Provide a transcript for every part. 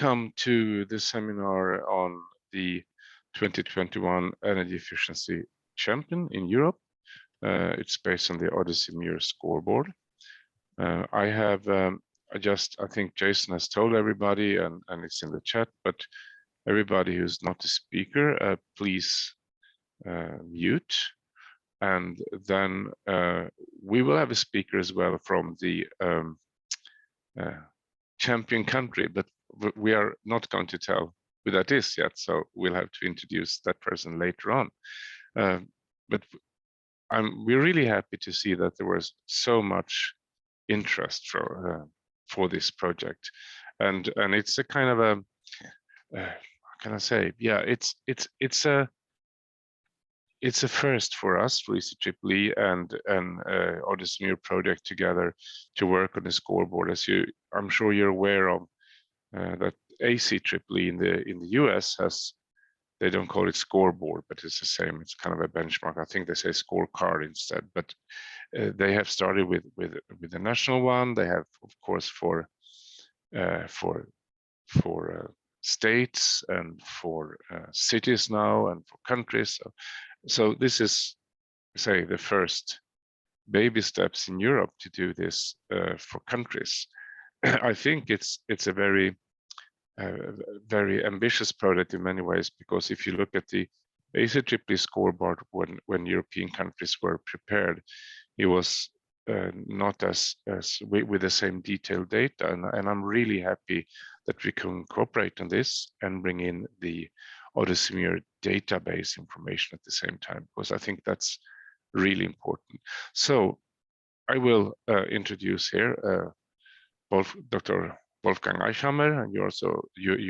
Welcome to this seminar on the 2021 Energy Efficiency Champion in Europe. It's based on the Odyssee-Mure scoreboard. I think Jason has told everybody, and it's in the chat, but everybody who's not a speaker, please mute. And then we will have a speaker as well from the champion country, but we are not going to tell who that is yet, so we'll have to introduce that person later on. But we're really happy to see that there was so much interest for this project, and it's a kind of a how can I say? Yeah, it's a first for us, for eceee and Odyssee-Mure project together to work on the scoreboard. As I'm sure you're aware of, that eceee in the US has, they don't call it scoreboard, but it's the same. It's kind of a benchmark. I think they say scorecard instead. But they have started with the national one. They have, of course, for states and for cities now and for countries. So this is, say, the first baby steps in Europe to do this for countries. I think it's a very ambitious project in many ways, because if you look at the eceee scoreboard when European countries were prepared, it was not as with the same detailed data, and I'm really happy that we can cooperate on this and bring in the Odyssee-Mure database information at the same time, because I think that's really important. So I will introduce here Dr. Wolfgang Eichhammer, and you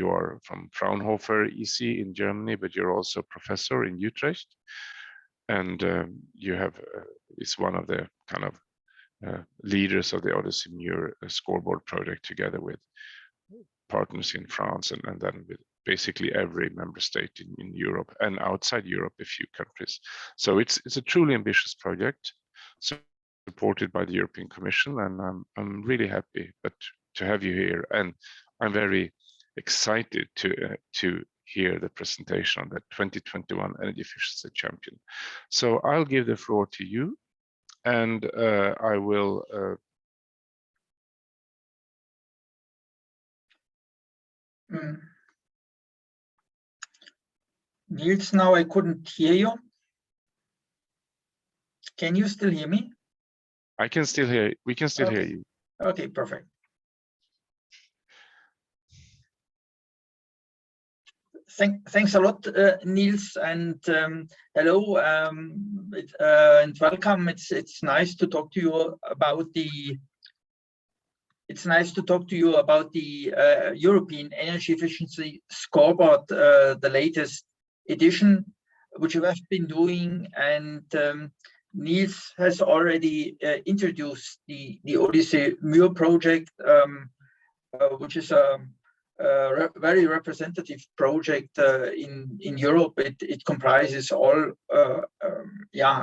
are from Franhofer ISI in Germany, but you're also a professor in Utrecht, and you have it's one of the kind of leaders of the Odyssee-Mure scoreboard project, together with partners in France and then with basically every member state in Europe and outside Europe, a few countries. So it's a truly ambitious project, supported by the European Commission, and I'm really happy to have you here, and I'm very excited to hear the presentation on the 2021 Energy Efficiency Champion. So I'll give the floor to you, and I will. Niels, now I couldn't hear you. Can you still hear me? I can still hear. We can still hear you. Okay, perfect. Thanks a lot, Niels, and hello and welcome. It's nice to talk to you about the. It's nice to talk to you about the European Energy Efficiency Scoreboard, the latest edition, which we have been doing, and Niels has already introduced the Odyssee-Mure project, which is a very representative project in Europe. It comprises all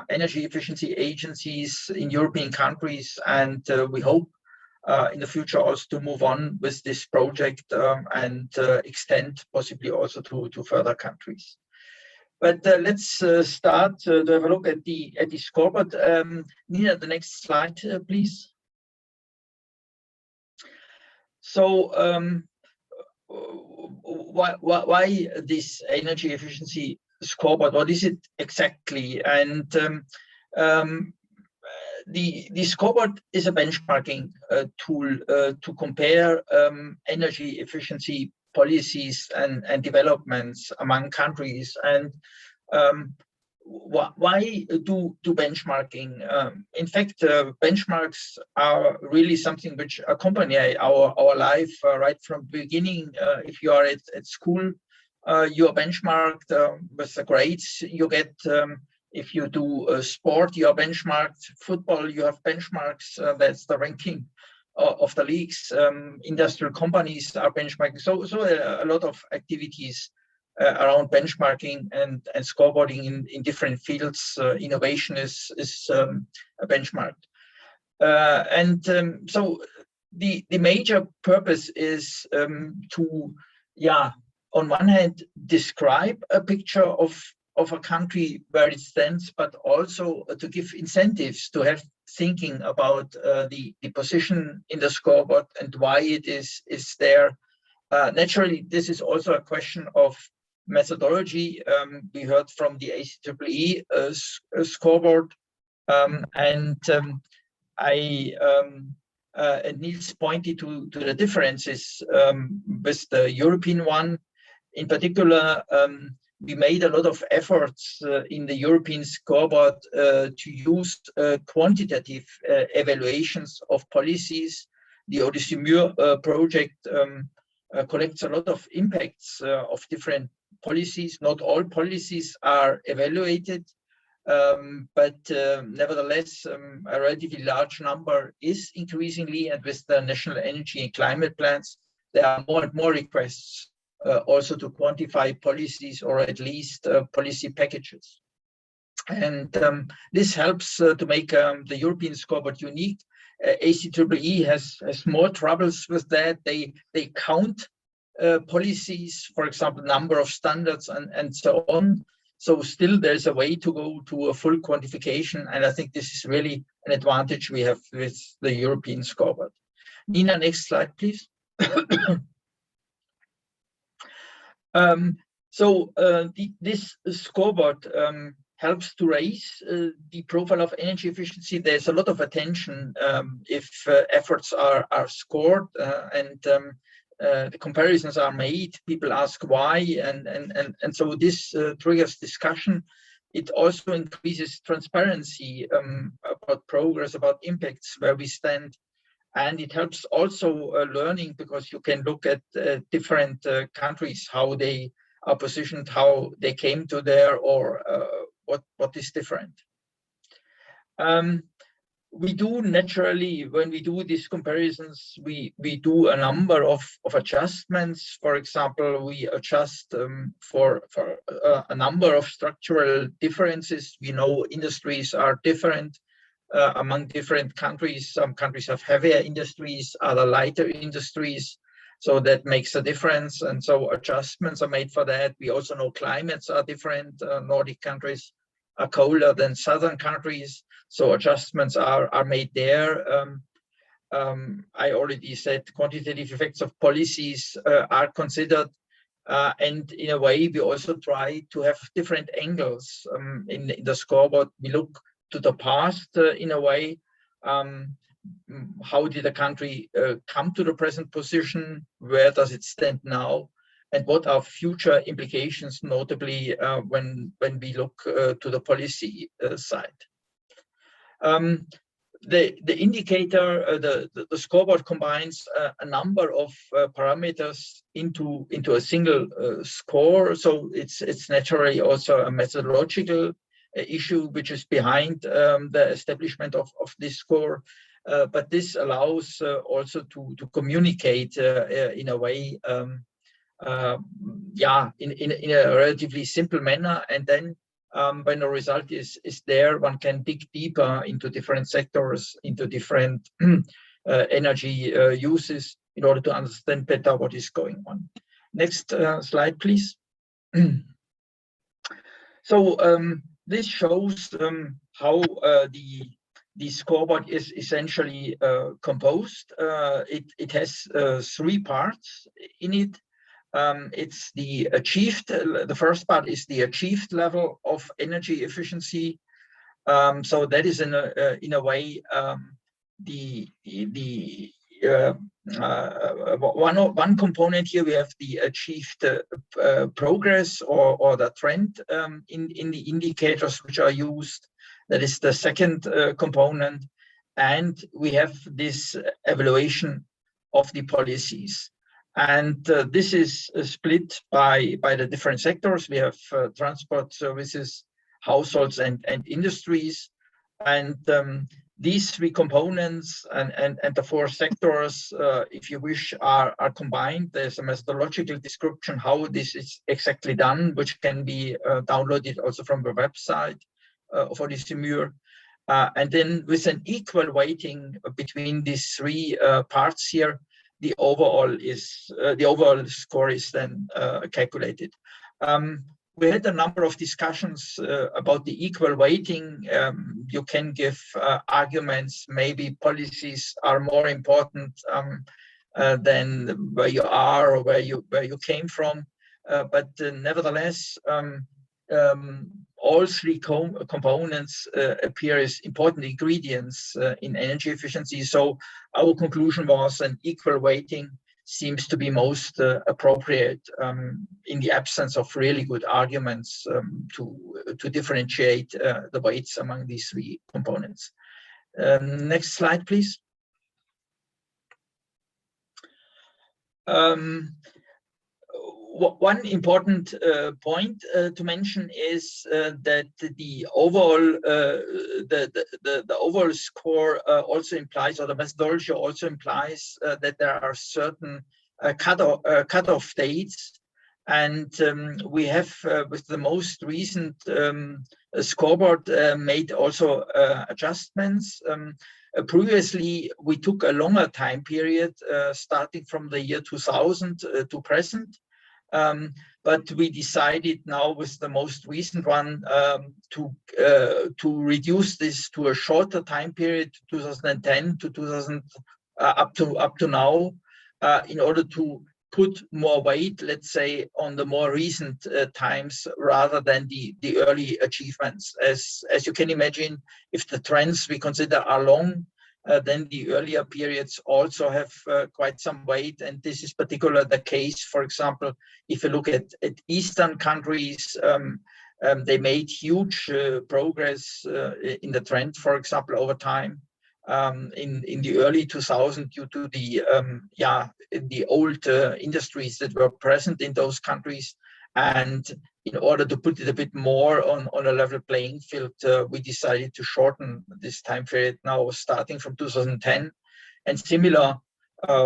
energy efficiency agencies in European countries, and we hope in the future also to move on with this project and extend possibly also to further countries. But let's start to have a look at the scoreboard. Nina, the next slide, please. So why this energy efficiency scoreboard? What is it exactly? And the scoreboard is a benchmarking tool to compare energy efficiency policies and developments among countries. And why do benchmarking? In fact, benchmarks are really something which accompany our life right from the beginning. If you are at school, you are benchmarked with the grades you get. If you do sport, you are benchmarked. Football, you have benchmarks. That's the ranking of the leagues. Industrial companies are benchmarking. So a lot of activities around benchmarking and scoreboarding in different fields. Innovation is benchmarked. So the major purpose is to yeah, on one hand, describe a picture of a country where it stands, but also to give incentives to have thinking about the position in the scoreboard and why it is there. Naturally, this is also a question of methodology. We heard from the ACEE scoreboard, and Niels pointed to the differences with the European one. In particular, we made a lot of efforts in the European scoreboard to use quantitative evaluations of policies. The Odyssee-Mure project collects a lot of impacts of different policies. Not all policies are evaluated, but nevertheless, a relatively large number is increasingly, and with the national energy and climate plans, there are more and more requests also to quantify policies, or at least policy packages. And this helps to make the European scoreboard unique. ACEE has more troubles with that. They count policies, for example, number of standards and so on. So still there's a way to go to a full quantification. And I think this is really an advantage we have with the European scoreboard. Nina, next slide, please. This scoreboard helps to raise the profile of energy efficiency. There's a lot of attention if efforts are scored and the comparisons are made. People ask why, and so this triggers discussion. It also increases transparency about progress, about impacts, where we stand. And it helps also learning, because you can look at different countries, how they are positioned, how they came to there, or what is different. We do naturally, when we do these comparisons, we do a number of adjustments. For example, we adjust for a number of structural differences. We know industries are different among different countries. Some countries have heavier industries, other lighter industries. So that makes a difference. And so adjustments are made for that. We also know climates are different. Nordic countries are colder than southern countries. So adjustments are made there. I already said quantitative effects of policies are considered. And in a way, we also try to have different angles in the scoreboard. We look to the past in a way. How did a country come to the present position? Where does it stand now? And what are future implications, notably when we look to the policy side? The indicator, the scoreboard combines a number of parameters into a single score. So it's naturally also a methodological issue which is behind the establishment of this score. But this allows also to communicate in a way, in a relatively simple manner. And then when the result is there, one can dig deeper into different sectors, into different energy uses, in order to understand better what is going on. Next slide, please. So this shows how the scoreboard is essentially composed. It has 3 parts in it. It's the achieved. The first part is the achieved level of energy efficiency. So that is in a way one component here. We have the achieved progress or the trend in the indicators which are used. That is the second component. And we have this evaluation of the policies. And this is split by the different sectors. We have transport services, households, and industries. And these 3 components and the 4 sectors, if you wish, are combined. There's a methodological description how this is exactly done, which can be downloaded also from the website of Odyssee-Mure. And then with an equal weighting between these 3 parts here, the overall score is then calculated. We had a number of discussions about the equal weighting. You can give arguments, maybe policies are more important than where you are or where you came from. But nevertheless, all three components appear as important ingredients in energy efficiency. So our conclusion was an equal weighting seems to be most appropriate in the absence of really good arguments to differentiate the weights among these three components. Next slide, please. One important point to mention is that the overall the overall score also implies, or the methodology also implies, that there are certain cutoff dates, and we have with the most recent scoreboard made also adjustments. Previously, we took a longer time period starting from the year 2000 to present. But we decided now with the most recent one to reduce this to a shorter time period, 2010 to 2000 up to now, in order to put more weight, let's say, on the more recent times rather than the early achievements. As you can imagine, if the trends we consider are long, then the earlier periods also have quite some weight, and this is particularly the case. For example, if you look at Eastern countries, they made huge progress in the trend, for example, over time. In the early 2000s, due to the old industries that were present in those countries, and in order to put it a bit more on a level playing field, we decided to shorten this time period now starting from 2010. And similar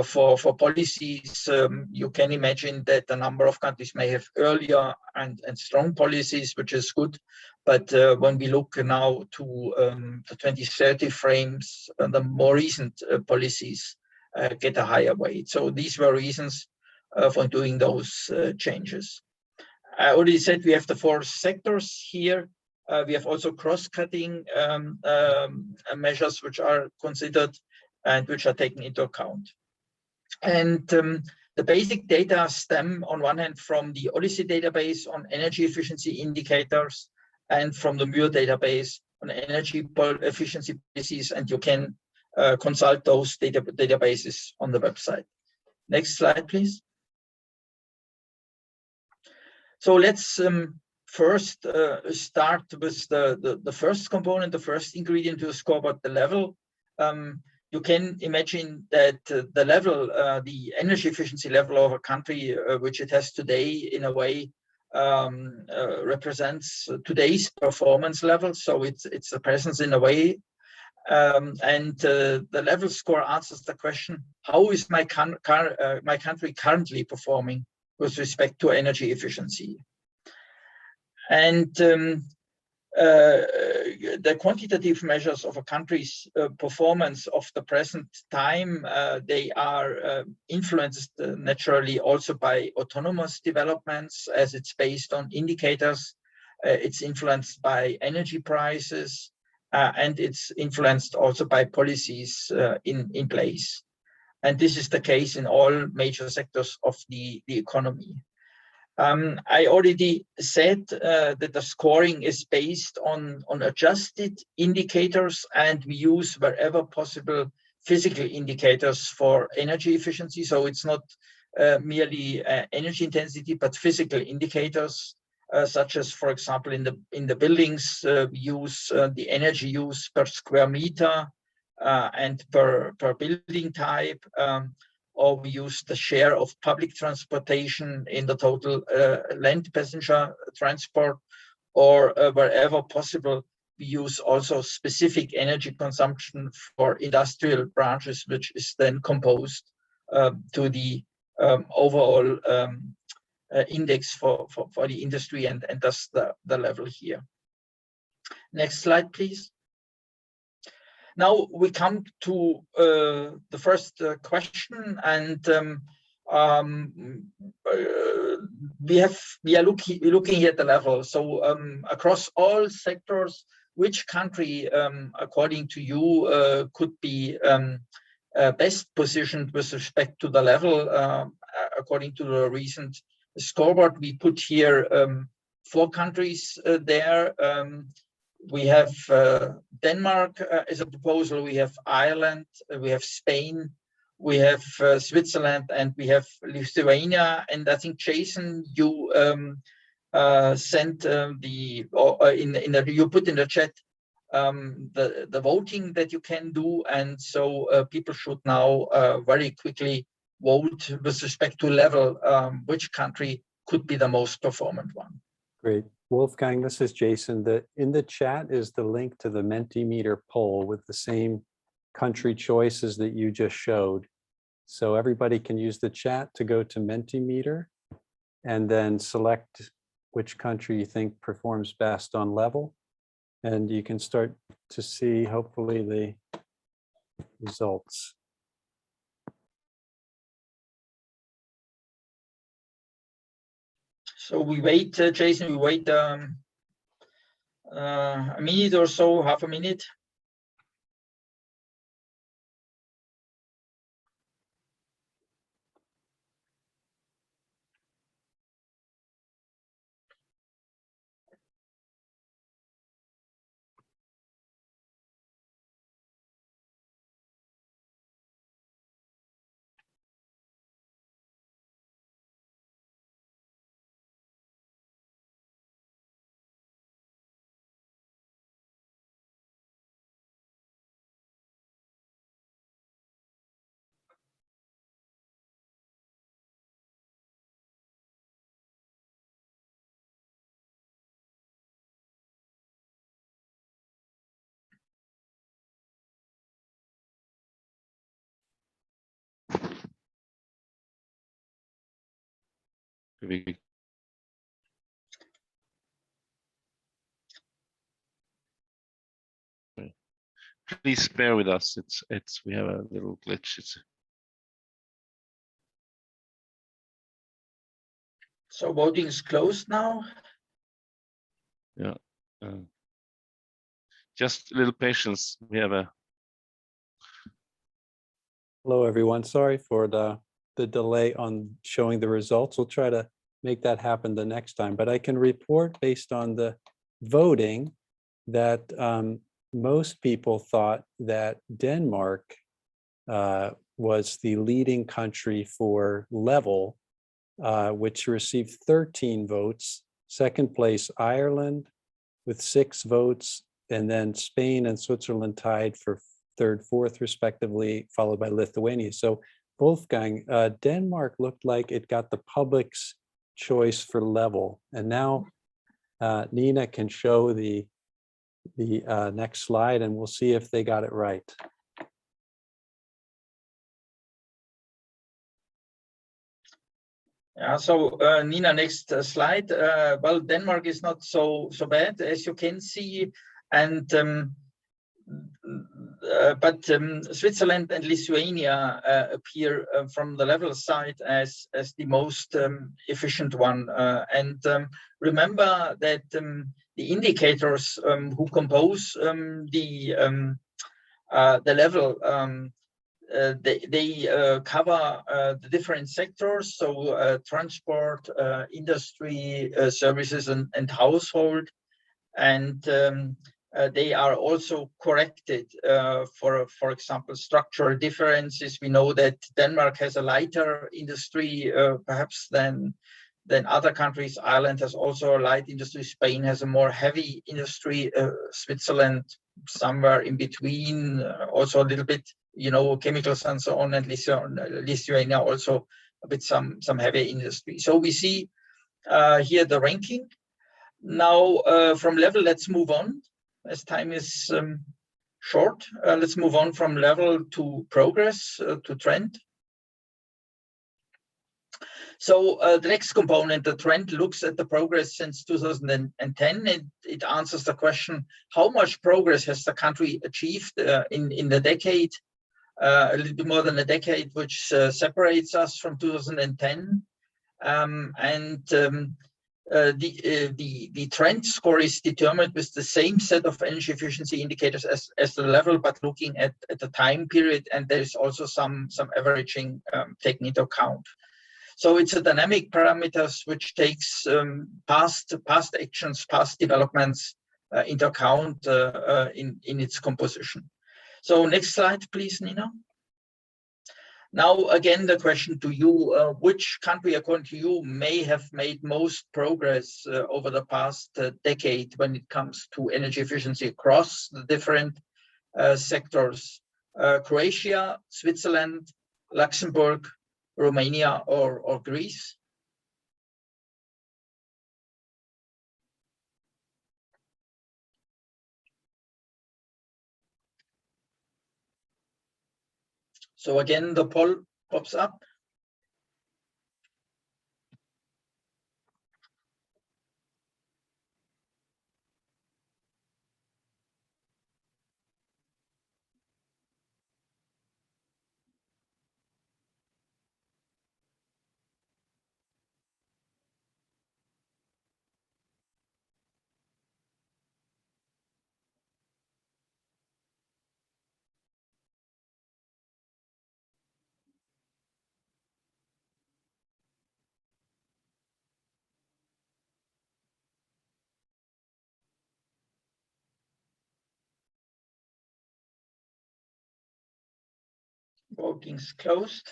for policies, you can imagine that a number of countries may have earlier and strong policies, which is good. But when we look now to the 2030 frames, the more recent policies get a higher weight. So these were reasons for doing those changes. I already said we have the 4 sectors here. We have also cross-cutting measures which are considered and which are taken into account. And the basic data stem on one hand from the Odyssey database on energy efficiency indicators and from the Mure database on energy efficiency policies, and you can consult those databases on the website. Next slide, please. So let's first start with the first component, the first ingredient to the scoreboard, the level. You can imagine that the level, the energy efficiency level of a country, which it has today, in a way represents today's performance level. So it's a presence in a way. And the level score answers the question, how is my country currently performing with respect to energy efficiency? And the quantitative measures of a country's performance of the present time, they are influenced naturally also by autonomous developments, as it's based on indicators. It's influenced by energy prices, and it's influenced also by policies in place. And this is the case in all major sectors of the economy. I already said that the scoring is based on adjusted indicators, and we use wherever possible physical indicators for energy efficiency. So it's not merely energy intensity, but physical indicators, such as, for example, in the buildings, we use the energy use per square meter and per building type, or we use the share of public transportation in the total land passenger transport, or wherever possible, we use also specific energy consumption for industrial branches, which is then composed to the overall index for the industry, and thus the level here. Next slide, please. Now we come to the first question, and we are looking at the level. So across all sectors, which country, according to you, could be best positioned with respect to the level? According to the recent scoreboard, we put here 4 countries there. We have Denmark as a proposal, we have Ireland, we have Spain, we have Switzerland, and we have Lithuania. And I think, Jason, you sent you put in the chat the voting that you can do, and so people should now very quickly vote with respect to level, which country could be the most performant one. Great. Wolfgang, this is Jason. In the chat is the link to the Mentimeter poll with the same country choices that you just showed. So everybody can use the chat to go to Mentimeter and then select which country you think performs best on level. And you can start to see, hopefully, the results. So we wait, Jason, we wait a minute or so, half a minute. Please bear with us. We have a little glitch. So voting is closed now. Yeah. Just a little patience. We have a. Hello, everyone. Sorry for the delay on showing the results. We'll try to make that happen the next time. But I can report, based on the voting, that most people thought that Denmark was the leading country for level, which received 13 votes. Second place, Ireland, with 6 votes, and then Spain and Switzerland tied for third, fourth, respectively, followed by Lithuania. So Wolfgang, Denmark looked like it got the public's choice for level. And now Nina can show the next slide, and we'll see if they got it right. Yeah, so Nina, next slide. Well, Denmark is not so bad, as you can see, and but Switzerland and Lithuania appear from the level side as the most efficient one. And remember that the indicators who compose the level, they cover the different sectors, so transport, industry, services, and household, and they are also corrected for example, structural differences. We know that Denmark has a lighter industry perhaps than other countries. Ireland has also a light industry. Spain has a more heavy industry. Switzerland somewhere in between, also a little bit, you know, chemicals and so on, and Lithuania also a bit some heavy industry. So we see here the ranking. Now from level, let's move on, as time is short. Let's move on from level to progress, to trend. So the next component, the trend, looks at the progress since 2010. It answers the question, how much progress has the country achieved in the decade, a little bit more than a decade, which separates us from 2010. The trend score is determined with the same set of energy efficiency indicators as the level, but looking at the time period, and there's also some averaging taken into account. So it's a dynamic parameters which takes past actions, past developments into account in its composition. So next slide, please, Nina. Now, again, the question to you, which country, according to you, may have made most progress over the past decade when it comes to energy efficiency across the different sectors? Croatia, Switzerland, Luxembourg, Romania, or Greece? So again, the poll pops up. Voting's closed.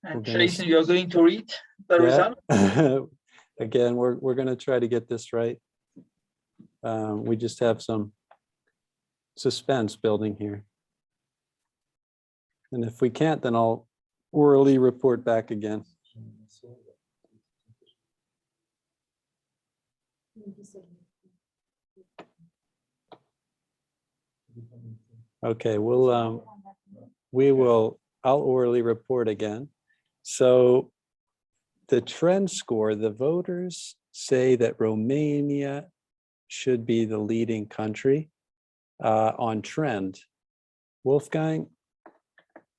And Jason, you're going to read the result? Again, we're going to try to get this right. We just have some suspense building here. And if we can't, then I'll orally report back again. Okay, I'll orally report again. So the trend score, the voters say that Romania should be the leading country on trend. Wolfgang,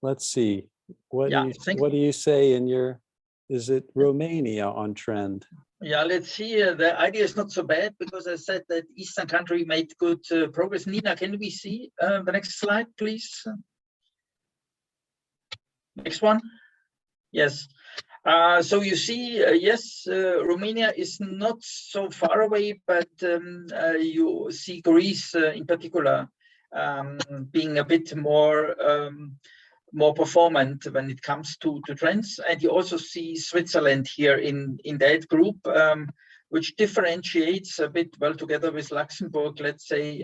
let's see. What do you say in your, is it Romania on trend? Yeah, let's see. The idea is not so bad because I said that Eastern country made good progress. Nina, can we see the next slide, please? Next one. Yes. So you see, yes, Romania is not so far away, but you see Greece in particular being a bit more performant when it comes to trends. And you also see Switzerland here in that group, which differentiates a bit well together with Luxembourg, let's say,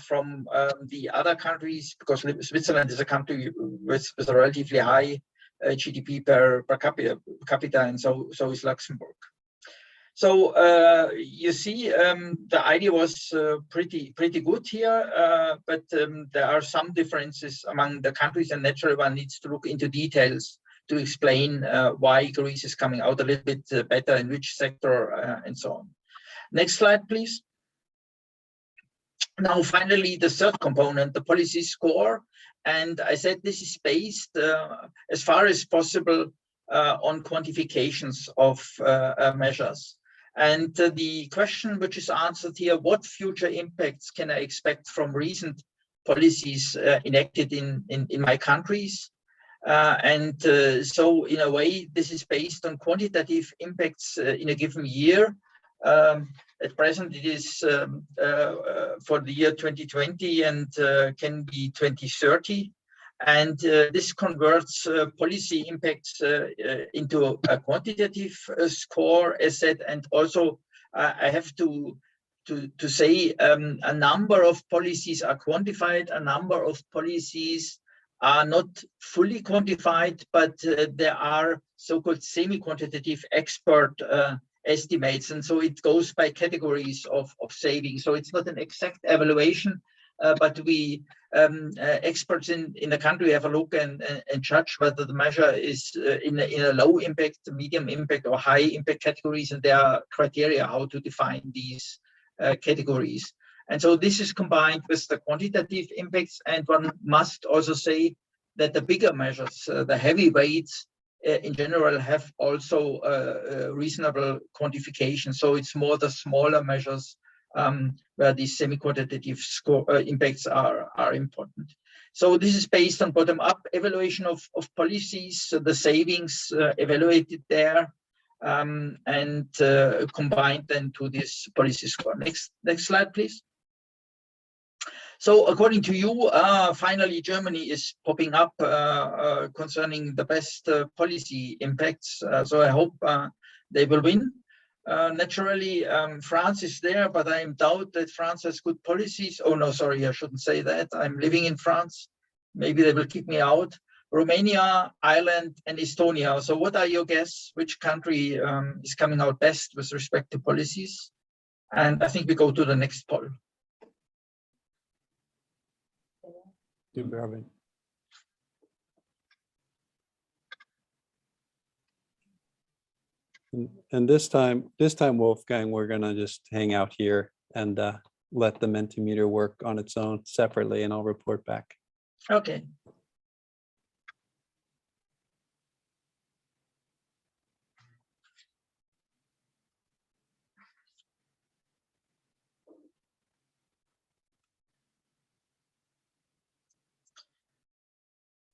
from the other countries, because Switzerland is a country with a relatively high GDP per capita, and so is Luxembourg. So you see, the idea was pretty good here, but there are some differences among the countries, and naturally one needs to look into details to explain why Greece is coming out a little bit better in which sector and so on. Next slide, please. Now, finally, the third component, the policy score. And I said this is based as far as possible on quantifications of measures. And the question which is answered here, what future impacts can I expect from recent policies enacted in my countries? So in a way, this is based on quantitative impacts in a given year. At present, it is for the year 2020 and can be 2030. And this converts policy impacts into a quantitative score, as said. And also, I have to say a number of policies are quantified, a number of policies are not fully quantified, but there are so-called semi-quantitative expert estimates. And so it goes by categories of savings. So it's not an exact evaluation, but we experts in the country have a look and judge whether the measure is in a low impact, medium impact, or high impact categories, and there are criteria how to define these categories. And so this is combined with the quantitative impacts, and one must also say that the bigger measures, the heavy weights, in general have also reasonable quantification. So it's more the smaller measures where these semi-quantitative impacts are important. So this is based on bottom-up evaluation of policies, so the savings evaluated there, and combined then to this policy score. Next slide, please. So according to you, finally, Germany is popping up concerning the best policy impacts. So I hope they will win. Naturally, France is there, but I doubt that France has good policies. Oh, no, sorry, I shouldn't say that. I'm living in France. Maybe they will kick me out. Romania, Ireland, and Estonia. So what are your guess? Which country is coming out best with respect to policies? And I think we go to the next poll. And this time, Wolfgang, we're gonna just hang out here and let the Mentimeter work on its own separately, and I'll report back. Okay.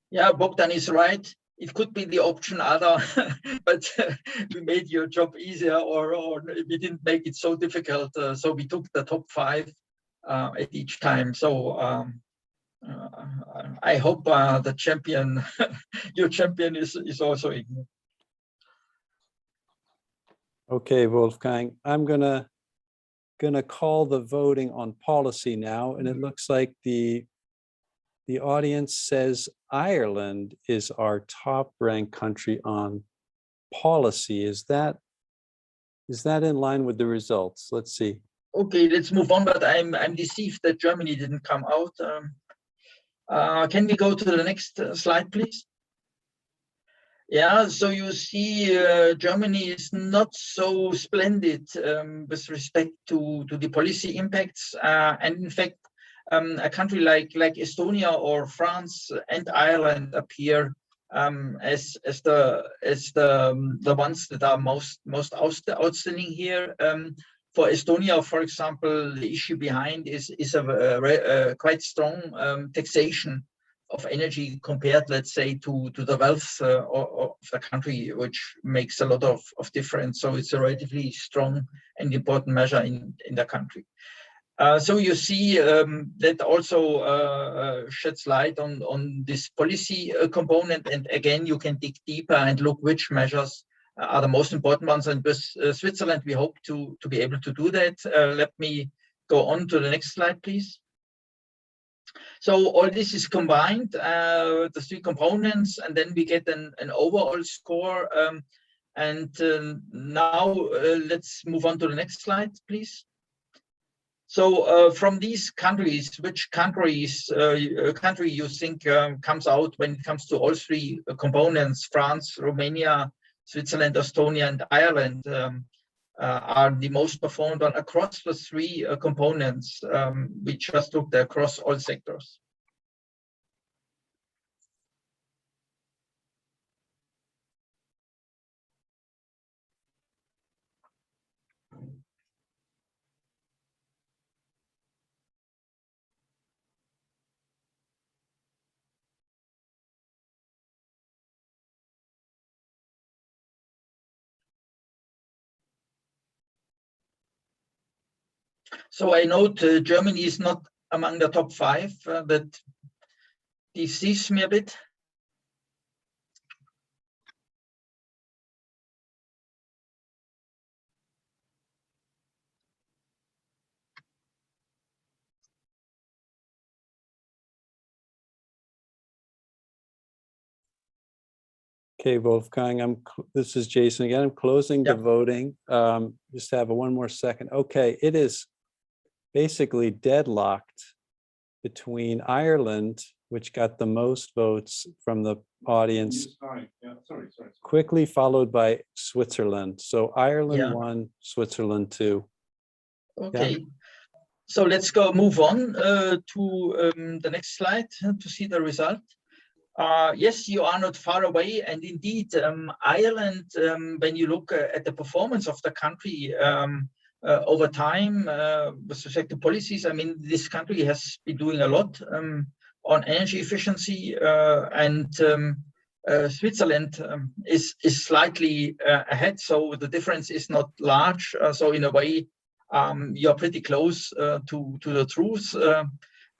Yeah, Bogdan is right. It could be the option other, but we made your job easier, or we didn't make it so difficult. So we took the top 5 at each time. So I hope the champion, your champion, is also in. Okay, Wolfgang, I'm gonna call the voting on policy now, and it looks like the audience says Ireland is our top ranked country on policy. Is that in line with the results? Let's see. Okay, let's move on, but I'm deceived that Germany didn't come out. Can we go to the next slide, please? Yeah, so you see Germany is not so splendid with respect to the policy impacts. And in fact, a country like Estonia or France and Ireland appear as the ones that are most outstanding here. For Estonia, for example, the issue behind is a quite strong taxation of energy compared, let's say, to the wealth of the country, which makes a lot of difference. So it's a relatively strong and important measure in the country. So you see that also sheds light on this policy component. And again, you can dig deeper and look which measures are the most important ones. And with Switzerland, we hope to be able to do that. Let me go on to the next slide, please. So all this is combined, the 3 components, and then we get an overall score. Now let's move on to the next slide, please. So from these countries, which country you think comes out when it comes to all 3 components, France, Romania, Switzerland, Estonia, and Ireland, are the most performed on across the 3 components we just looked at across all sectors? So I note Germany is not among the top 5. That sees me a bit. Okay, Wolfgang, this is Jason again. I'm closing the voting. Just have one more second. Okay, it is basically deadlocked between Ireland, which got the most votes from the audience, quickly followed by Switzerland. So Ireland won, Switzerland 2. Okay, so let's move on to the next slide to see the result. Yes, you are not far away, and indeed, Ireland, when you look at the performance of the country over time with respect to policies, I mean, this country has been doing a lot on energy efficiency, and Switzerland is slightly ahead, so the difference is not large. So in a way, you're pretty close to the truth.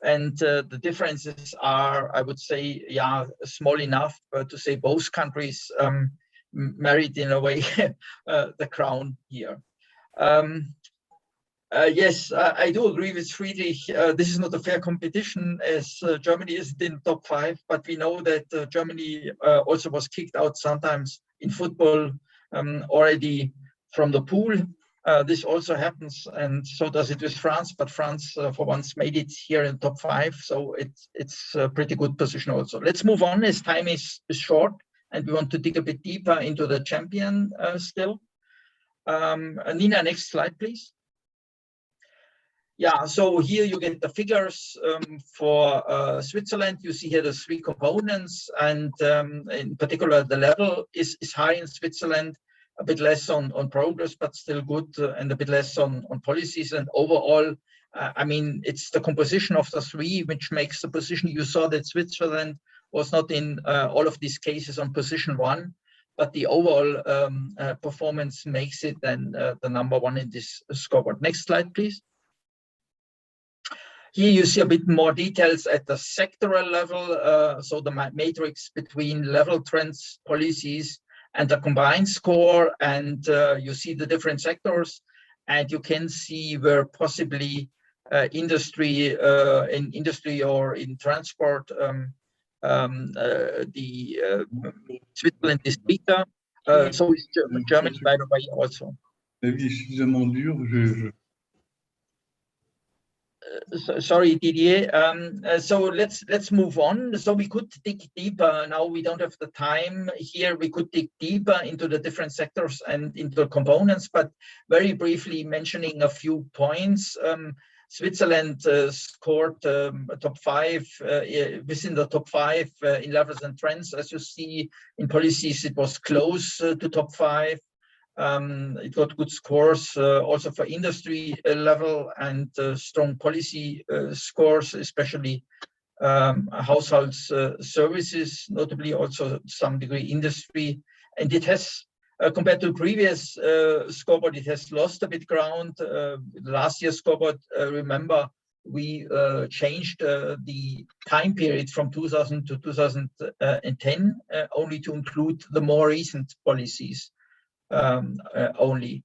And the differences are, I would say, small enough to say both countries merit in a way the crown here. Yes, I do agree with Friedrich. This is not a fair competition as Germany isn't in top 5, but we know that Germany also was kicked out sometimes in football already from the pool. This also happens, and so does it with France, but France for once made it here in top 5, so it's a pretty good position also. Let's move on as time is short, and we want to dig a bit deeper into the champion still. Nina, next slide, please. Yeah, so here you get the figures for Switzerland. You see here the 3 components, and in particular, the level is high in Switzerland, a bit less on progress, but still good, and a bit less on policies. And overall, I mean, it's the composition of the 3 which makes the position. You saw that Switzerland was not in all of these cases on position 1, but the overall performance makes it then the number 1 in this scoreboard. Next slide, please. Here you see a bit more details at the sectoral level. So the matrix between level trends, policies, and the combined score, and you see the different sectors, and you can see where possibly industry or in transport, Switzerland is weaker. So is Germany, by the way, also. Sorry, Didier. So let's move on. So we could dig deeper. Now we don't have the time here. We could dig deeper into the different sectors and into the components, but very briefly mentioning a few points. Switzerland scored top 5 within the top 5 in levels and trends. As you see in policies, it was close to top 5. It got good scores also for industry level and strong policy scores, especially households services, notably also to some degree industry. And it has, compared to previous scoreboard, it has lost a bit ground. Last year's scoreboard, remember, we changed the time period from 2000 to 2010 only to include the more recent policies. Only.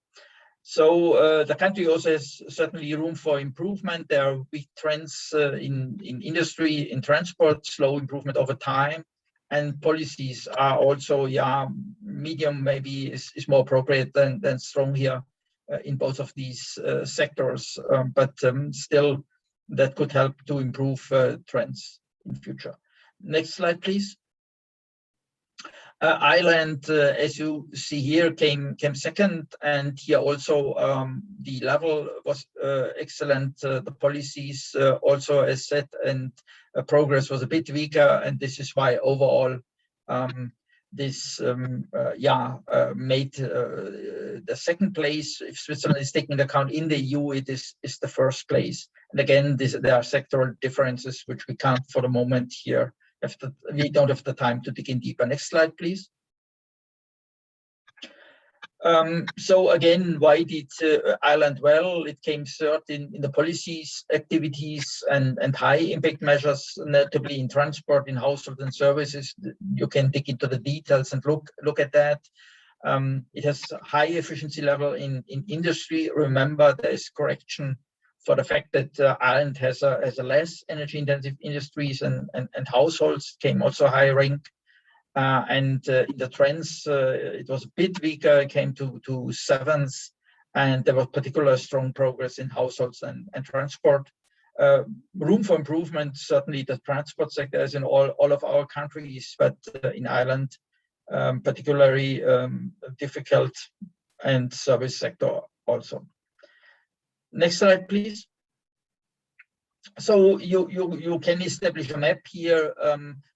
So the country also has certainly room for improvement. There are weak trends in industry, in transport, slow improvement over time, and policies are also, medium maybe is more appropriate than strong here in both of these sectors, but still that could help to improve trends in future. Next slide, please. Ireland, as you see here, came second, and here also the level was excellent. The policies also, as said, and progress was a bit weaker, and this is why overall this made the second place. If Switzerland is taking into account in the EU, it is the first place. And again, there are sectoral differences which we can't for the moment here. We don't have the time to dig in deeper. Next slide, please. So again, why did Ireland well? It came third in the policies, activities, and high impact measures, notably in transport, in household and services. You can dig into the details and look at that. It has high efficiency level in industry. Remember, there is correction for the fact that Ireland has a less energy intensive industries and households came also high rank. And in the trends, it was a bit weaker, it came to 7th, and there was particular strong progress in households and transport. Room for improvement, certainly the transport sector is in all of our countries, but in Ireland, particularly difficult, and service sector also. Next slide, please. So you can establish a map here,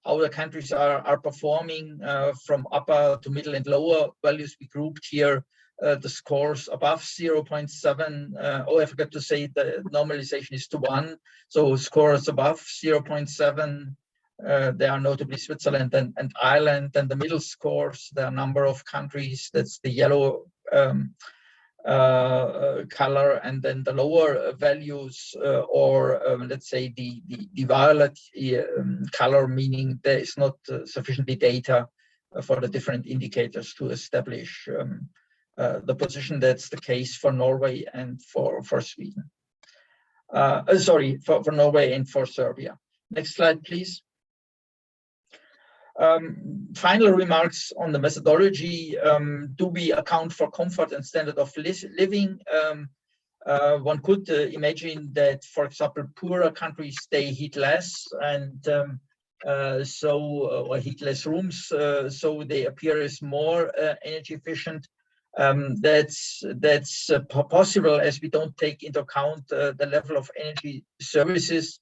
how the countries are performing from upper to middle and lower values. We grouped here the scores above 0.7. Oh, I forgot to say the normalization is to 1. So scores above 0.7. There are notably Switzerland and Ireland, and the middle scores, there are a number of countries, that's the yellow color, and then the lower values, or let's say the violet color, meaning there is not sufficiently data for the different indicators to establish the position. That's the case for Norway and for Sweden. Sorry, for Norway and for Serbia. Next slide, please. Final remarks on the methodology. Do we account for comfort and standard of living? One could imagine that, for example, poorer countries, they heat less, and or heat less rooms, so they appear as more energy efficient. That's possible, as we don't take into account the level of energy services.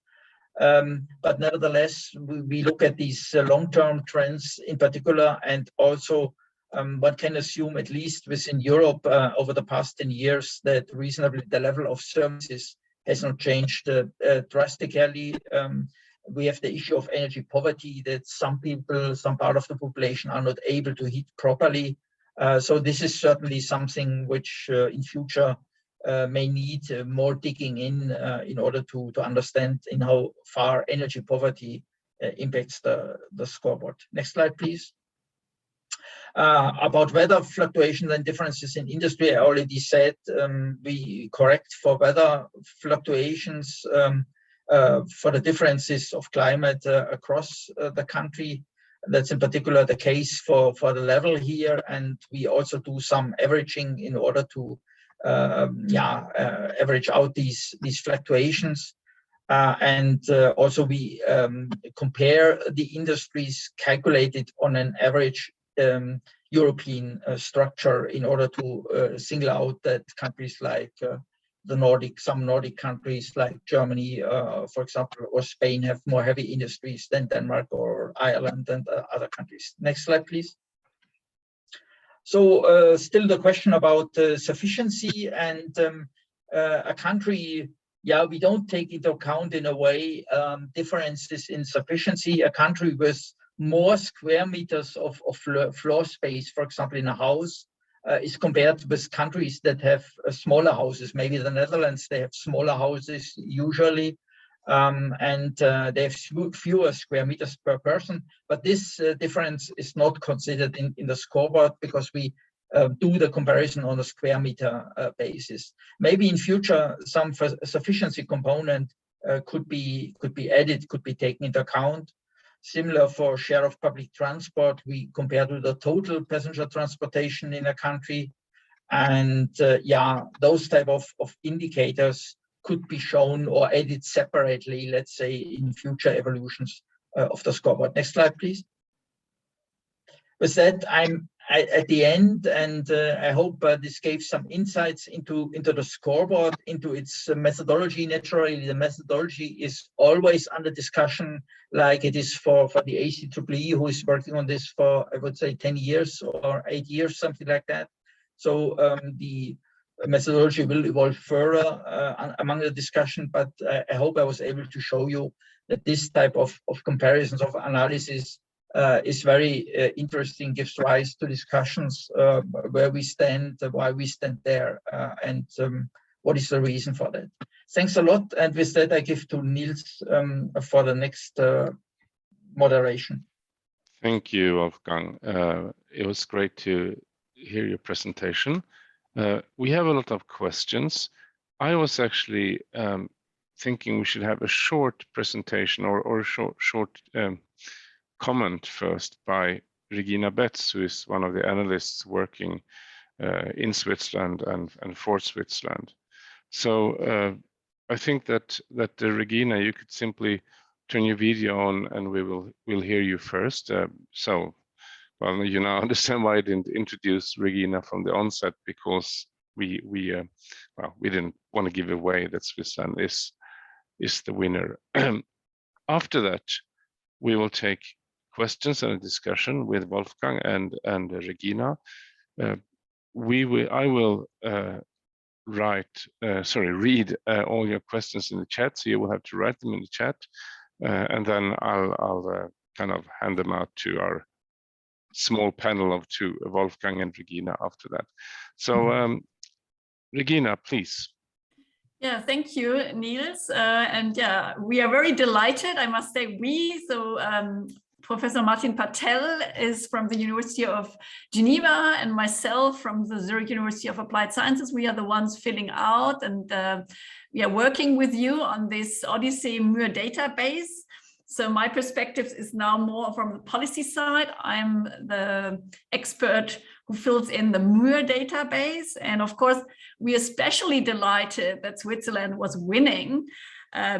But nevertheless, we look at these long-term trends in particular, and also one can assume, at least within Europe, over the past 10 years, that reasonably the level of services has not changed drastically. We have the issue of energy poverty, that some people, some part of the population are not able to heat properly. So this is certainly something which in future may need more digging in order to understand in how far energy poverty impacts the scoreboard. Next slide, please. About weather fluctuations and differences in industry, I already said we correct for weather fluctuations for the differences of climate across the country. That's in particular the case for the level here, and we also do some averaging in order to average out these fluctuations, and also we compare the industries calculated on an average European structure in order to single out that countries like some Nordic countries like Germany, for example, or Spain have more heavy industries than Denmark or Ireland and other countries. Next slide, please. So still the question about sufficiency, and a country, we don't take into account in a way differences in sufficiency. A country with more square meters of floor space, for example, in a house, is compared with countries that have smaller houses. Maybe the Netherlands, they have smaller houses usually, and they have fewer square meters per person. But this difference is not considered in the scoreboard, because we do the comparison on a square meter basis. Maybe in future some sufficiency component could be added, could be taken into account. Similar for share of public transport, we compare to the total passenger transportation in a country, and those type of indicators could be shown or added separately, let's say, in future evolutions of the scoreboard. Next slide, please. With that, I'm at the end, and I hope this gave some insights into the scoreboard, into its methodology. Naturally, the methodology is always under discussion, like it is for the eceee, who is working on this for, I would say, 10 years or 8 years, something like that. So the methodology will evolve further among the discussion, but I hope I was able to show you that this type of comparisons of analysis is very interesting, gives rise to discussions where we stand, why we stand there, and what is the reason for that. Thanks a lot. And with that, I give to Niels for the next moderation. Thank you, Wolfgang. It was great to hear your presentation. We have a lot of questions. I was actually thinking we should have a short presentation or a short comment first by Regina Betz, who is one of the analysts working in Switzerland and for Switzerland. So I think that Regina, you could simply turn your video on and we'll hear you first. Well, you now understand why I didn't introduce Regina from the onset, because we didn't want to give away that Switzerland is the winner. After that, we will take questions and a discussion with Wolfgang and Regina. I will read all your questions in the chat, so you will have to write them in the chat, and then I'll kind of hand them out to our small panel of two, Wolfgang and Regina, after that. So Regina, please. Yeah, thank you, Niels. And yeah, we are very delighted, I must say we. So Professor Martin Patel is from the University of Geneva, and myself from the Zurich University of Applied Sciences. We are the ones filling out, and we are working with you on this Odyssee-Mure database. So my perspective is now more from the policy side. I'm the expert who fills in the Mure database. And of course, we are especially delighted that Switzerland was winning,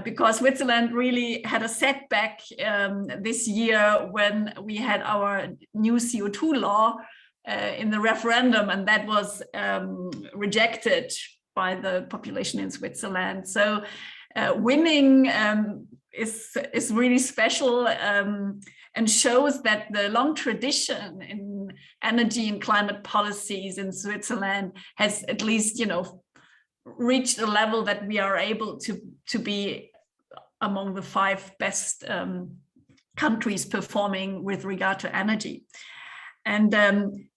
because Switzerland really had a setback this year when we had our new CO2 law in the referendum, and that was rejected by the population in Switzerland. So winning is really special, and shows that the long tradition in energy and climate policies in Switzerland has at least, reached a level that we are able to be among the 5 best countries performing with regard to energy. And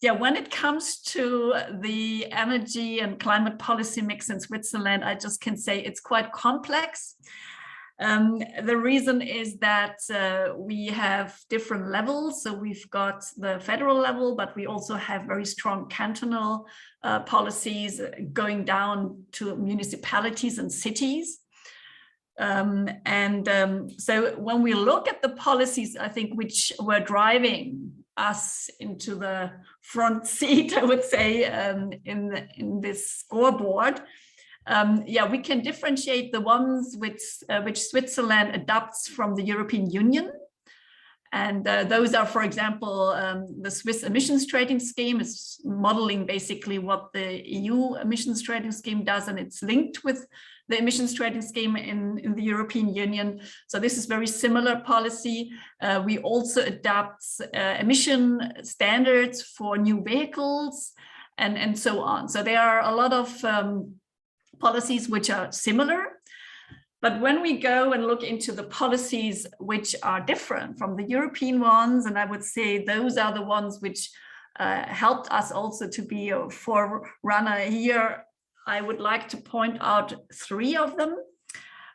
yeah, when it comes to the energy and climate policy mix in Switzerland, I just can say it's quite complex. The reason is that we have different levels. So we've got the federal level, but we also have very strong cantonal policies going down to municipalities and cities. So when we look at the policies, I think, which were driving us into the front seat, I would say, in this scoreboard, yeah, we can differentiate the ones which Switzerland adopts from the European Union. And those are, for example, the Swiss emissions trading scheme is modeling basically what the EU emissions trading scheme does, and it's linked with the emissions trading scheme in the European Union. So this is very similar policy. We also adopt emission standards for new vehicles and so on. So there are a lot of policies which are similar. But when we go and look into the policies which are different from the European ones, and I would say those are the ones which helped us also to be a forerunner here, I would like to point out 3 of them.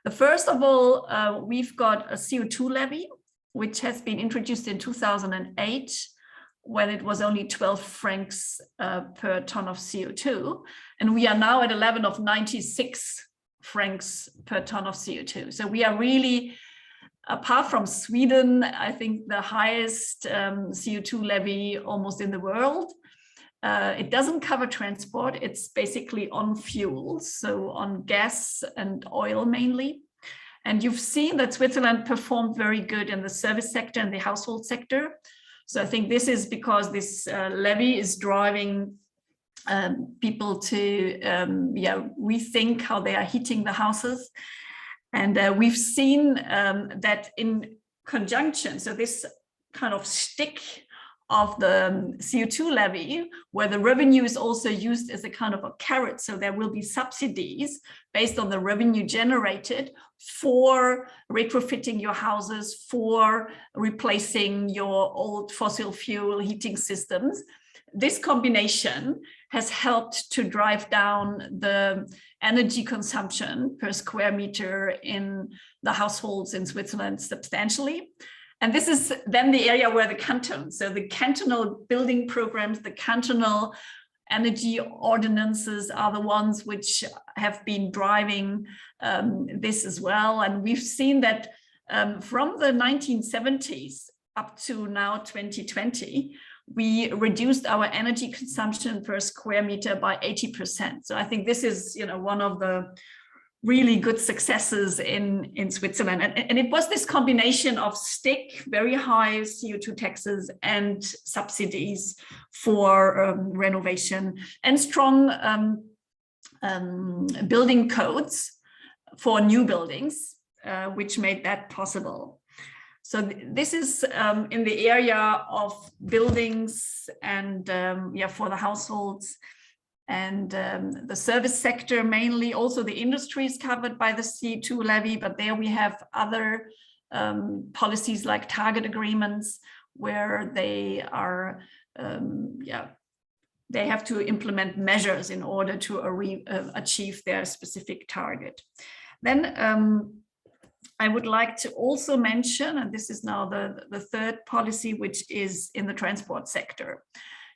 The first of all, we've got a CO2 levy, which has been introduced in 2008, when it was only 12 francs per ton of CO2. And we are now at a level of 96 francs per ton of CO2. So we are really, apart from Sweden, I think the highest CO2 levy almost in the world. It doesn't cover transport. It's basically on fuels, so on gas and oil mainly. And you've seen that Switzerland performed very good in the service sector and the household sector. So I think this is because this levy is driving people to rethink how they are heating the houses. And we've seen that in conjunction, so this kind of stick of the CO2 levy, where the revenue is also used as a kind of a carrot. So there will be subsidies based on the revenue generated for retrofitting your houses, for replacing your old fossil fuel heating systems. This combination has helped to drive down the energy consumption per square meter in the households in Switzerland substantially. And this is then the area where the cantons, so the cantonal building programs, the cantonal energy ordinances are the ones which have been driving this as well. And we've seen that from the 1970s up to now 2020, we reduced our energy consumption per square meter by 80%. So I think this is, one of the really good successes in Switzerland. And it was this combination of very high CO2 taxes and subsidies for renovation and strong building codes for new buildings, which made that possible. So this is in the area of buildings and for the households. And the service sector mainly, also the industry is covered by the CO2 levy, but there we have other policies like target agreements where they are, they have to implement measures in order to achieve their specific target. Then I would like to also mention, and this is now the third policy, which is in the transport sector.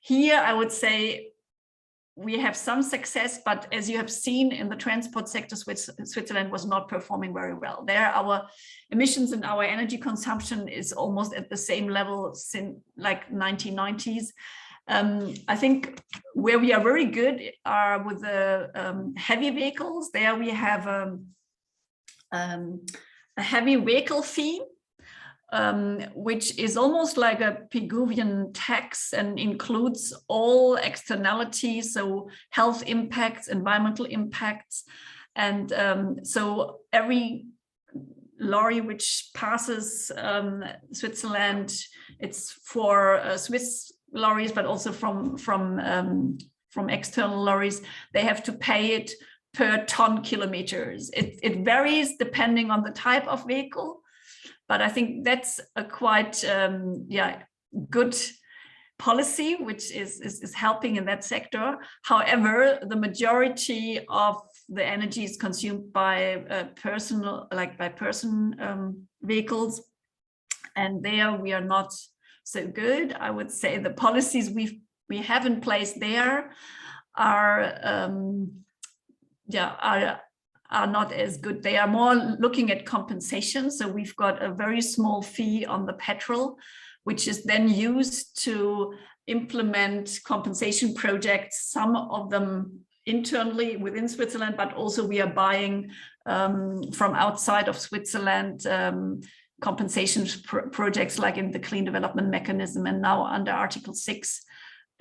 Here, I would say, we have some success, but as you have seen in the transport sector, Switzerland was not performing very well. There, our emissions and our energy consumption is almost at the same level since like 1990s. I think where we are very good are with the heavy vehicles. There we have a heavy vehicle fee, which is almost like a Pigouvian tax and includes all externalities, so health impacts, environmental impacts. And so every lorry which passes Switzerland, it's for Swiss lorries, but also from external lorries, they have to pay it per ton kilometers. It varies depending on the type of vehicle. But I think that's a quite good policy, which is helping in that sector. However, the majority of the energy is consumed by person vehicles, and there we are not so good. I would say the policies we have in place there are not as good. They are more looking at compensation. So we've got a very small fee on the petrol, which is then used to implement compensation projects, some of them internally within Switzerland, but also we are buying from outside of Switzerland compensation projects like in the Clean Development Mechanism and now under Article 6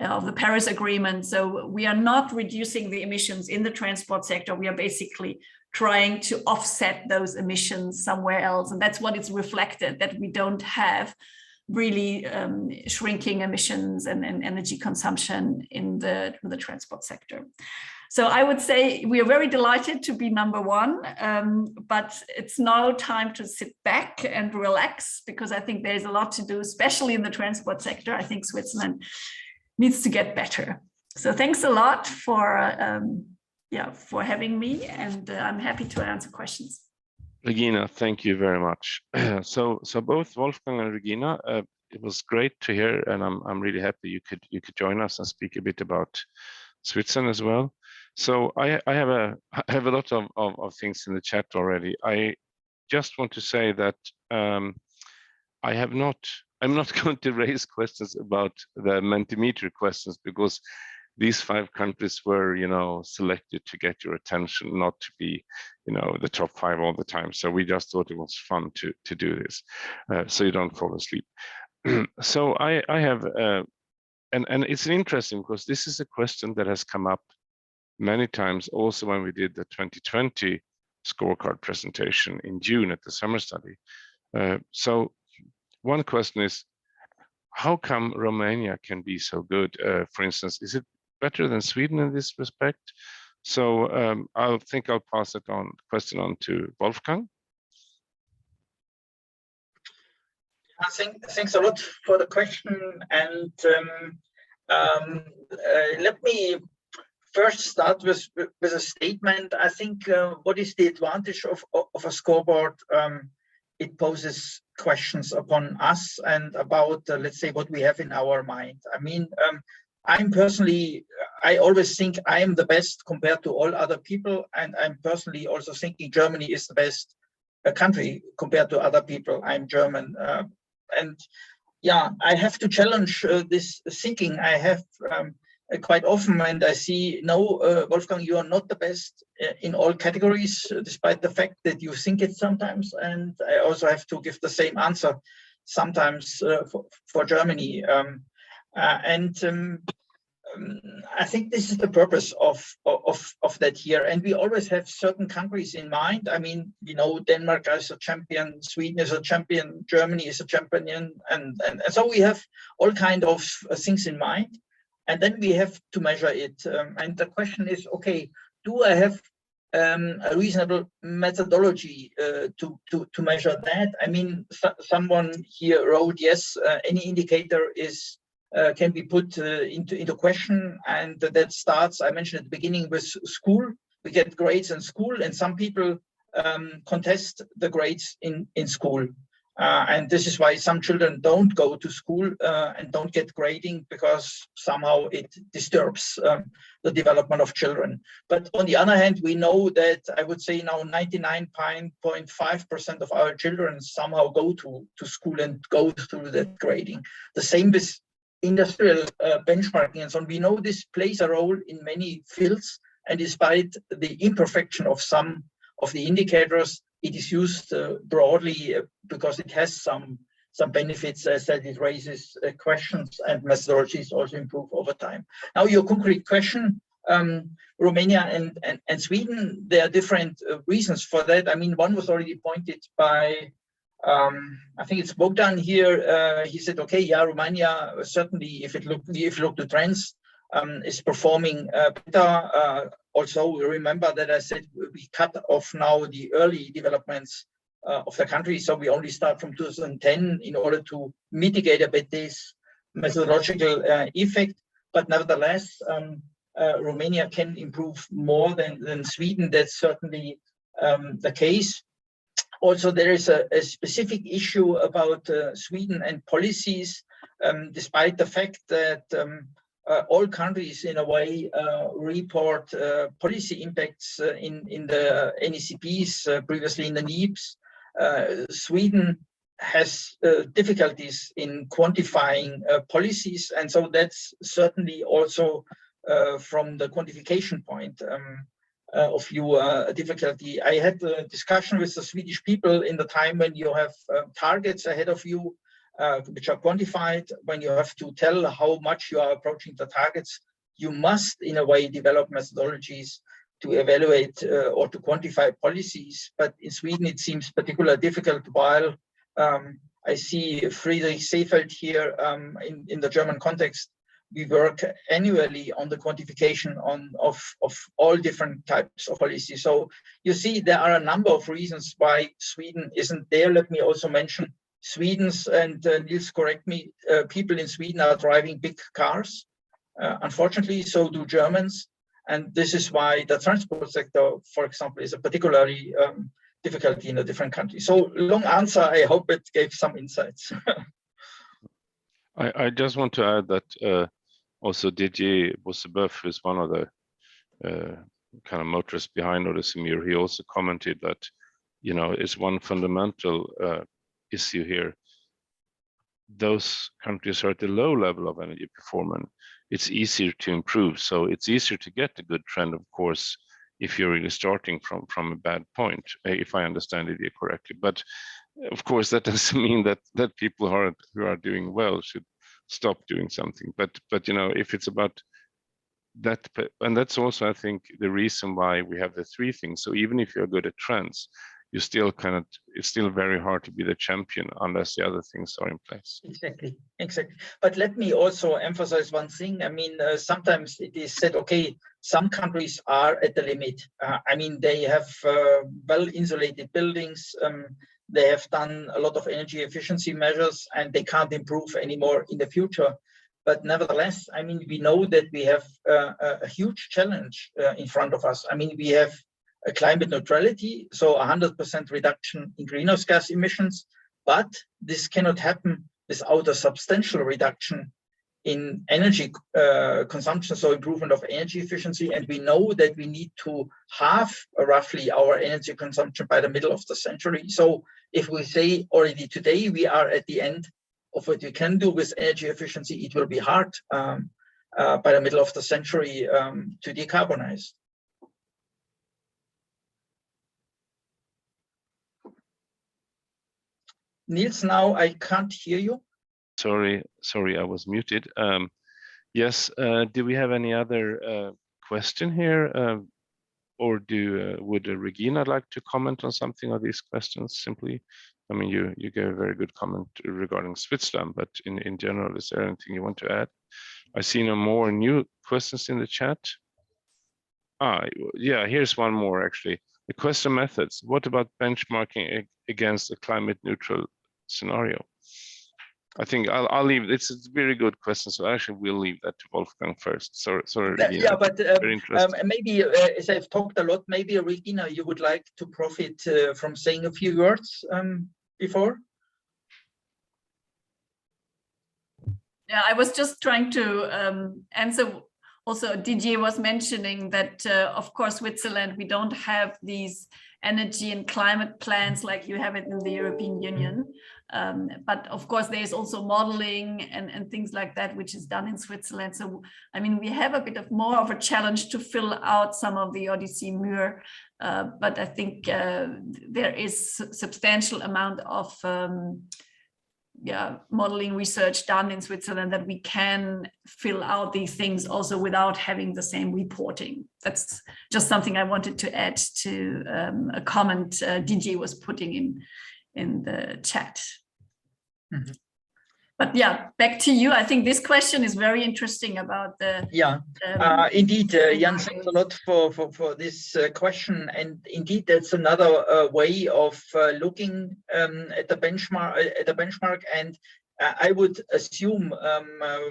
of the Paris Agreement. So we are not reducing the emissions in the transport sector. We are basically trying to offset those emissions somewhere else. And that's what it's reflected, that we don't have really shrinking emissions and energy consumption in the transport sector. So I would say we are very delighted to be number one, but it's now time to sit back and relax, because I think there's a lot to do, especially in the transport sector. I think Switzerland needs to get better. So thanks a lot for having me, and I'm happy to answer questions. Regina, thank you very much. So both Wolfgang and Regina, it was great to hear, and I'm really happy you could join us and speak a bit about Switzerland as well. So I have a lot of things in the chat already. I just want to say that I'm not going to raise questions about the Mentimeter questions, because these 5 countries were, selected to get your attention, not to be, the top 5 all the time. So we just thought it was fun to do this, so you don't fall asleep. So I have, and it's interesting because this is a question that has come up many times also when we did the 2020 scorecard presentation in June at the summer study. So one question is, how come Romania can be so good? For instance, is it better than Sweden in this respect? So I think I'll pass it on question on to Wolfgang. Thanks a lot for the question, and let me first start with a statement. I think what is the advantage of a scoreboard? It poses questions upon us and about, let's say, what we have in our mind. I mean, I always think I am the best compared to all other people, and I'm personally also thinking Germany is the best country compared to other people. I'm German, and yeah, I have to challenge this thinking I have quite often, and I see, no, Wolfgang, you are not the best in all categories, despite the fact that you think it sometimes, and I also have to give the same answer sometimes for Germany. I think this is the purpose of that here, and we always have certain countries in mind. I mean, you know, Denmark is a champion, Sweden is a champion, Germany is a champion, and so we have all kind of things in mind, and then we have to measure it. And the question is, okay, do I have a reasonable methodology to measure that? I mean, someone here wrote, yes, any indicator is can be put into question, and that starts, I mentioned at the beginning, with school. We get grades in school, and some people contest the grades in school, and this is why some children don't go to school and don't get grading, because somehow it disturbs the development of children. But on the other hand, we know that, I would say now 99.5% of our children somehow go to school and go through that grading. The same with industrial benchmarking and so on. We know this plays a role in many fields, and despite the imperfection of some of the indicators, it is used broadly because it has some benefits, as that it raises questions, and methodologies also improve over time. Now, your concrete question, Romania and Sweden, there are different reasons for that. I mean, one was already pointed by I think it's Bogdan here. He said, okay, yeah, Romania certainly, if you look to trends, is performing better. Also, remember that I said we cut off now the early developments of the country, so we only start from 2010 in order to mitigate a bit this methodological effect. But nevertheless, Romania can improve more than Sweden. That's certainly the case. Also, there is a specific issue about Sweden and policies, despite the fact that all countries, in a way, report policy impacts in the NECPs, previously in the NEEPs. Sweden has difficulties in quantifying policies, and so that's certainly also from the quantification point of view a difficulty. I had a discussion with the Swedish people in the time when you have targets ahead of you, which are quantified. When you have to tell how much you are approaching the targets, you must, in a way, develop methodologies to evaluate or to quantify policies. But in Sweden, it seems particularly difficult, while I see Friedrich Seefeld here in the German context. We work annually on the quantification of all different types of policies. So you see, there are a number of reasons why Sweden isn't there. Let me also mention Sweden's, and Niels, correct me, people in Sweden are driving big cars. Unfortunately, so do Germans. And this is why the transport sector, for example, is a particularly difficulty in a different country. So long answer, I hope it gave some insights. I just want to add that also Didier Boussebeuf is one of the kind of motorists behind Odyssee-Mure. He also commented that, you know, it's one fundamental issue here. Those countries are at the low level of energy performance. It's easier to improve. So it's easier to get a good trend, of course, if you're really starting from a bad point, if I understand it correctly. But of course, that doesn't mean that people who are doing well should stop doing something. But you know, if it's about that, and that's also, I think, the reason why we have the three things. So even if you're good at trends, you still cannot. It's still very hard to be the champion unless the other things are in place. Exactly. But let me also emphasize one thing. I mean, sometimes it is said, okay, some countries are at the limit. I mean, they have well-insulated buildings. They have done a lot of energy efficiency measures, and they can't improve anymore in the future. But nevertheless, I mean, we know that we have a huge challenge in front of us. I mean, we have a climate neutrality, so 100% reduction in greenhouse gas emissions, but this cannot happen without a substantial reduction in energy consumption, so improvement of energy efficiency. And we know that we need to halve roughly our energy consumption by the middle of the century. So if we say already today we are at the end of what we can do with energy efficiency, it will be hard by the middle of the century to decarbonize. Niels, now I can't hear you. Sorry, I was muted. Yes, do we have any other question here? Or would Regina like to comment on something of these questions simply? I mean, you gave a very good comment regarding Switzerland, but in general, is there anything you want to add? I see no more new questions in the chat. Yeah, here's one more actually. The question methods. What about benchmarking against a climate neutral scenario? I think I'll leave. It's a very good question, so actually we'll leave that to Wolfgang first. Sorry, Regina. Yeah, but maybe as I've talked a lot, maybe Regina, you would like to profit from saying a few words before. Yeah, I was just trying to answer. Also, Didier was mentioning that, of course, Switzerland, we don't have these energy and climate plans like you have it in the European Union. But of course, there's also modeling and things like that, which is done in Switzerland. So, I mean, we have a bit of more of a challenge to fill out some of the Odyssee-Mure. But I think there is substantial amount of modeling research done in Switzerland that we can fill out these things also without having the same reporting. That's just something I wanted to add to a comment DJ was putting in the chat. Mm-hmm. But yeah, back to you. I think this question is very interesting about the... Yeah, indeed, Jan, thanks a lot for this question. And indeed, that's another way of looking at the benchmark. And I would assume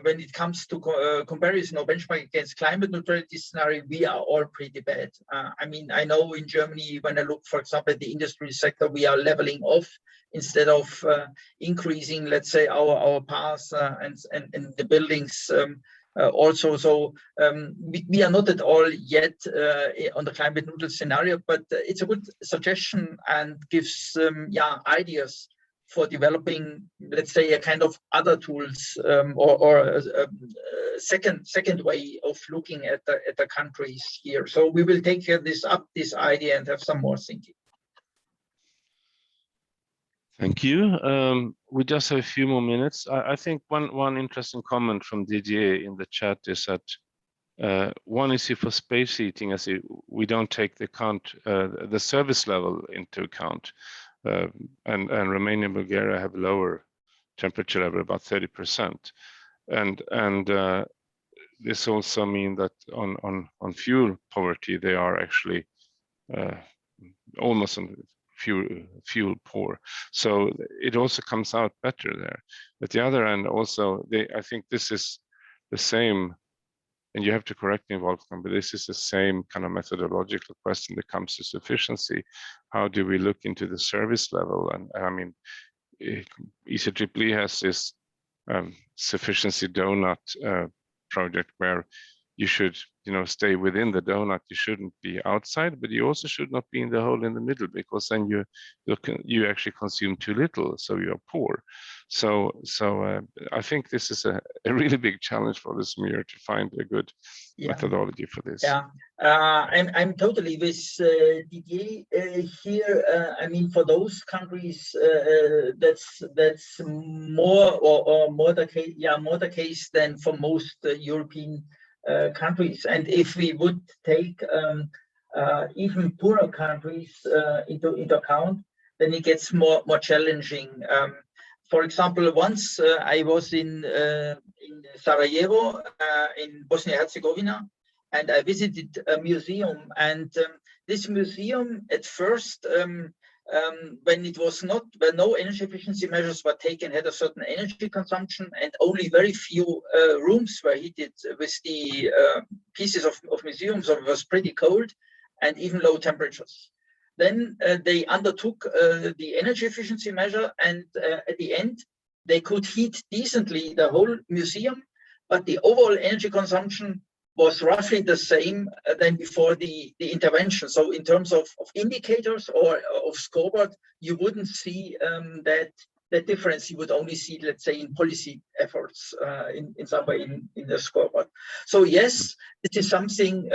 when it comes to comparison or benchmark against climate neutrality scenario, we are all pretty bad. I mean, I know in Germany, when I look, for example, at the industry sector, we are leveling off instead of increasing, let's say, our paths and the buildings also. So we are not at all yet on the climate neutral scenario, but it's a good suggestion and gives ideas for developing, let's say, a kind of other tools or a second way of looking at the countries here. So we will take this idea and have some more thinking. Thank you. We just have a few more minutes. I think one interesting comment from Didier in the chat is that one issue for space heating is we don't take the service level into account. And Romania and Bulgaria have lower temperature level, about 30%. And this also means that on fuel poverty, they are actually almost fuel poor. So it also comes out better there. At the other end, also, I think this is the same, and you have to correct me, Wolfgang, but this is the same kind of methodological question that comes to sufficiency. How do we look into the service level? And I mean, eceee has this sufficiency donut project where you should, stay within the donut. You shouldn't be outside, but you also should not be in the hole in the middle, because then you actually consume too little, so you're poor. So I think this is a really big challenge for this Mure to find a good methodology for this. Yeah, I'm totally with Didier here. I mean, for those countries, that's more the case than for most European countries. And if we would take even poorer countries into account, then it gets more challenging. For example, once I was in Sarajevo, in Bosnia-Herzegovina, and I visited a museum. And this museum, at first, when no energy efficiency measures were taken, had a certain energy consumption, and only very few rooms were heated with the pieces of museum, so it was pretty cold and even low temperatures. Then they undertook the energy efficiency measure, and at the end, they could heat decently the whole museum, but the overall energy consumption was roughly the same than before the intervention. So in terms of indicators or of scoreboard, you wouldn't see that difference. You would only see, let's say, in policy efforts in some way in the scoreboard. So yes, this is something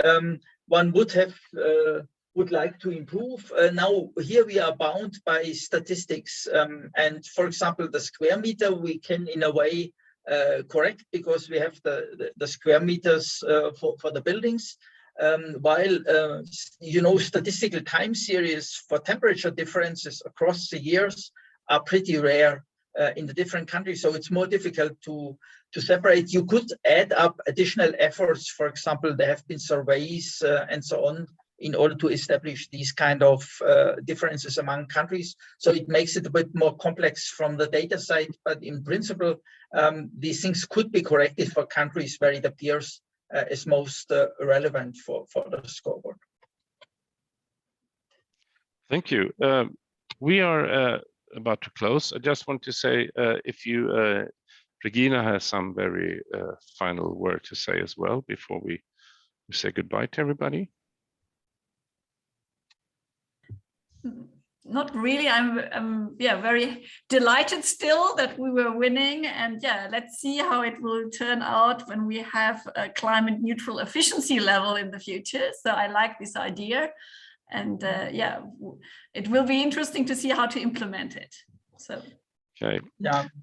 one would like to improve. Now here we are bound by statistics, and for example, the square meter we can in a way correct, because we have the square meters for the buildings, while statistical time series for temperature differences across the years are pretty rare in the different countries. So it's more difficult to separate. You could add up additional efforts. For example, there have been surveys and so on, in order to establish these kind of differences among countries. So it makes it a bit more complex from the data side, but in principle, these things could be corrected for countries where it appears as most relevant for the scoreboard. Thank you. We are about to close. I just want to say, if you, Regina has some very final word to say as well before we say goodbye to everybody. Not really. I'm very delighted still that we were winning, and let's see how it will turn out when we have a climate neutral efficiency level in the future. So I like this idea, and it will be interesting to see how to implement it. So okay,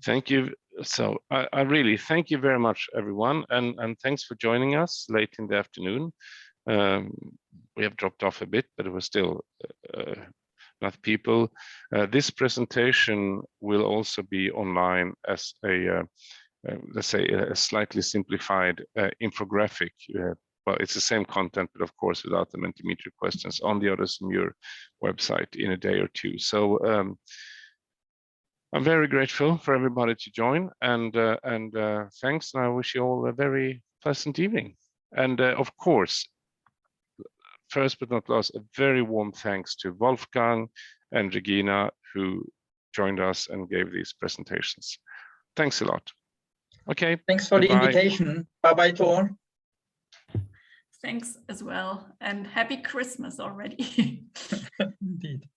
thank you. So I really thank you very much, everyone, and thanks for joining us late in the afternoon. We have dropped off a bit, but it was still enough people. This presentation will also be online as a, let's say, a slightly simplified infographic. Well, it's the same content, but of course, without the Mentimeter questions on the Odyssee-Mure website in a day or two. So I'm very grateful for everybody to join, and thanks. And I wish you all a very pleasant evening. And of course, first but not last, a very warm thanks to Wolfgang and Regina, who joined us and gave these presentations. Thanks a lot. Okay. Thanks for the invitation. Bye-bye to all. Thanks as well, and happy Christmas already. Indeed.